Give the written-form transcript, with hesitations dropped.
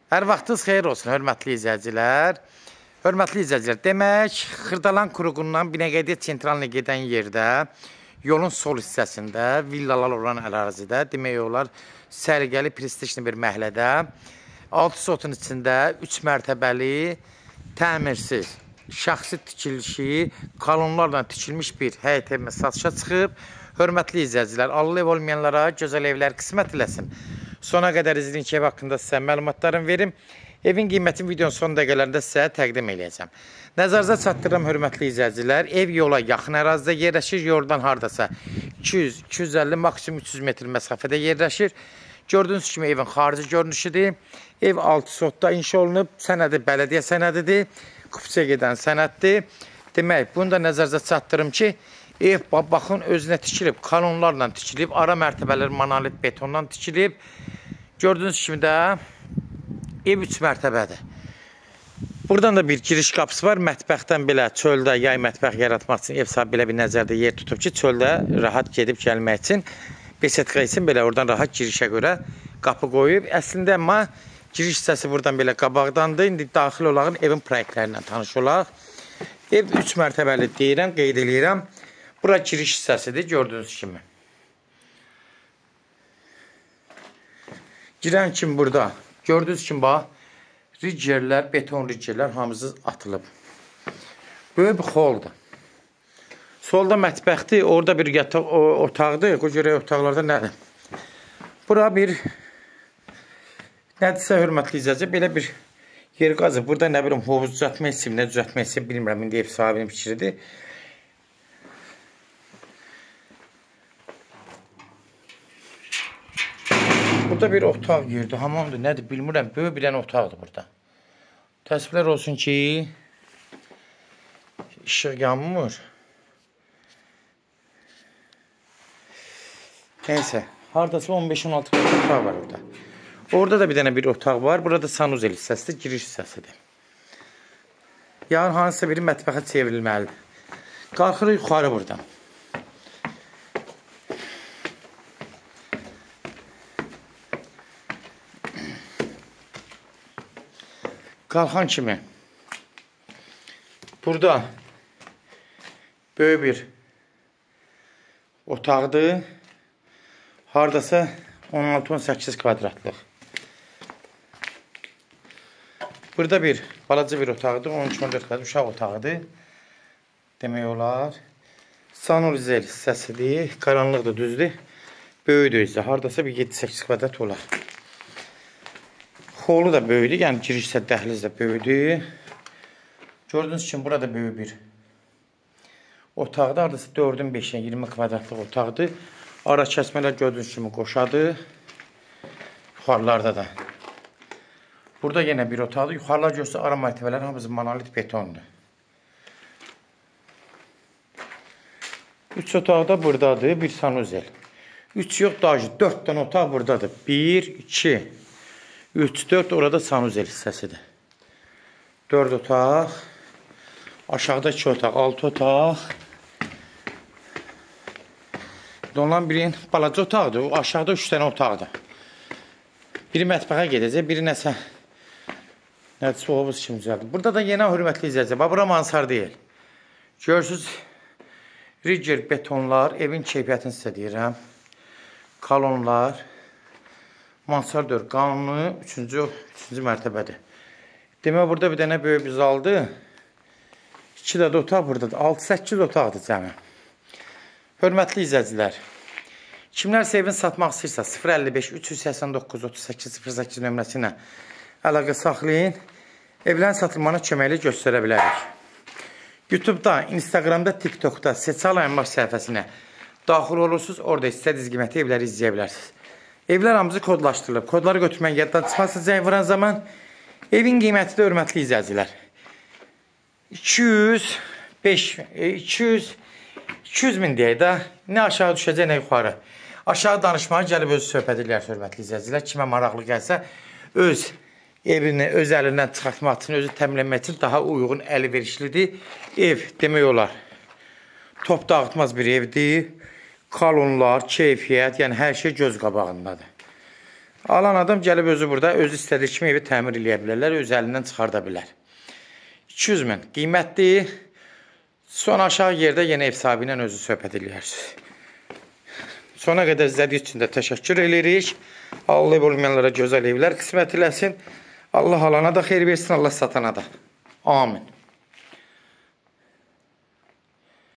Hər vaxtınız xeyir olsun, hörmətli izləyicilər. Hörmətli izləyicilər, demək, Xırdalan Quruğundan Binəqədiyə Sentralinə gedən yerdə, yolun sol hissəsində, villalar olan ərazidə, demək olar, sərgəli, prestijli bir məhəllədə, 6 sotun içində 3 mərtəbəli, təmirsiz, şəxsi tikilişi, kolonlarla tikilmiş bir həyət evimə satışa çıxıb. Hörmətli izləyicilər, allı ev olmayanlara gözəl evlər qismət eləsin. Sona qədər izləyin ki, ev haqqında sizə məlumatlarını verim. Evin qiymətin videonun son dəqiqələrində sizə təqdim edəcəm. Nəzərinizə çatdırıram, hörmətli izləyicilər. Ev yola yaxın ərazidə yerləşir. Yoldan hardasa 200-250, maksimum 300 metr məsafədə yerləşir. Gördüyünüz kimi evin xarici görünüşüdür. Ev 6 sotda inşa olunub. Sənədi bələdiyyə sənədidir. Kupçaya gedən sənəddir. Demək, bunu da nəzərinizə çatdırım ki, ev baxın özünə tikilib, kanonlarla tikilib, ara mərtəbələr monolit betondan tikilib. Gördüyünüz kimi də ev 3 mərtəbədir. Buradan da bir giriş qapısı var. Mətbəxdən belə çöldə yay mətbəx yaratmaq üçün ev sahibi belə bir nəzərdə yer tutub ki, çöldə rahat gedib gəlmək üçün, besetka üçün belə oradan rahat girişə görə qapı qoyub. Əslində amma giriş hissəsi buradan belə qabaqdandır. İndi daxil olağın evin proyektlərindən tanış olaq. Ev 3 mərtəbəli deyirəm, qeyd edirəm. Bura giriş hissəsidir, gördüyünüz kimi. Girən kimi burada, gördüyünüz kimi bax, ricerlər, beton ricerlər hamısı atılıb. Böyük bir xoldur. Solda mətbəxdir, orada bir yataq otaqdır. O görə otaqlarda nədir? Bura bir, nədirsə hörmətli izləyicilər, belə bir yer qazıb. Burada nə bilim, hovuz düzəltmək istəyim, nə düzəltmək istəyim, bilmirəm, indi ev sahibinin fikridir. Burada bir otaq yerdir, hamamdır, nədir bilmirəm, böyük bir dənə otaqdır burada. Təəssüflər olsun ki, işıq yanmır. Neysə, haradasa 15-16 otaq var orada. Orada da bir dənə bir otaq var, burada sanuzel hissəsidir, giriş hissəsidir. Yarın hansısa biri mətbəxə çevrilməlidir. Qalxırıq yuxarı buradan. Qalxan kimi burada böyük bir otaqdır. Haradasa 16-18 kvadratlıq. Burada bir balaca bir otaqdır. 13-14 kvadrat uşaq otağıdır. Demək olar. Sanuzel hissəsidir. Qaranlıqdır, düzdür. Böyüdür isə. Haradasa bir 7-8 kvadrat olar. Holu da böyüdür, yəni giriş isə dəhliz də böyüdür. Gördüyünüz kimi burada böyük bir otaqda, haradasa 4-ün 5-in 20 kvadratlıq otaqdır. Ara kəsmələr gördüyünüz kimi qoşadır. Yuxarılarda da. Burada yenə bir otaqdır. Yuxarılar görsə ara mərtəbələr hamısı monolit betondur. 3 otaq da buradadır, bir sanuzel. 3 yox, daha 4 dənə otaq buradadır. 1, 2, 3, 4 orada sanuzel hissəsidir. 4 otaq. Aşağıda 2 otaq, 6 otaq. Ondan birinin balaca otaqdır. O aşağıda 3 dənə otaqdır. Biri mətbəxə gedəcək, biri nəsə nədirsə ovuz kimi düzəldir. Burada da yenə hörmətli izləyəcək. Bura mansar deyil. Görürsünüz, ricer betonlar, evin keyfiyyətini sizə deyirəm. Kolonlar. Mansar 4, qanunu 3-cü mərtəbədir. Demək, burada bir dənə böyük bir zaldır. 2 də otaq buradadır. 6-8 otaqdır cəmi. Hörmətli izləyicilər, kimlərsə evin satmaq istəyirsə 055-389-38-08 nömrəsi ilə əlaqə saxlayın. Evlərin satılmanı köməkli göstərə bilərik. YouTube'da, Instagram'da, TikTok'da Seçal Əmlak səhifəsinə daxil olursunuz. Orada istədiyiniz qiyməti evləri izləyə bilərsiniz. Evlər hamısı kodlaşdırılıb. Kodları götürmən yaddan çıxmazsa zəng vuran zaman evin qiyməti də hörmətli izləyicilər 200 min deyək də, nə aşağı düşəcək, nə yuxarı. Aşağı danışmağa gəlib özü söhbət edirlər hörmətli izləyicilər. Kimə maraqlı gəlsə öz evini öz əlindən çıxartmaq üçün, özü təminləmək üçün daha uyğun əlverişlidir. Ev demək olar top dağıtmaz bir evdir. Kolonlar, keyfiyyət, yəni hər şey göz qabağındadır. Alan adam gəlib özü burada, özü istədiyi kimi evi təmir eləyə bilərlər, öz əlindən çıxarda bilər. 200 min qiymətli. Son aşağı yerdə yenə ev sahibi ilə özü söhbət eləyərsiniz. Sona qədər izlədiyi üçün də təşəkkür edirik. Allah olmayanlara gözəl evlər qismət eləsin. Allah alana da xeyir versin, Allah satana da. Amin.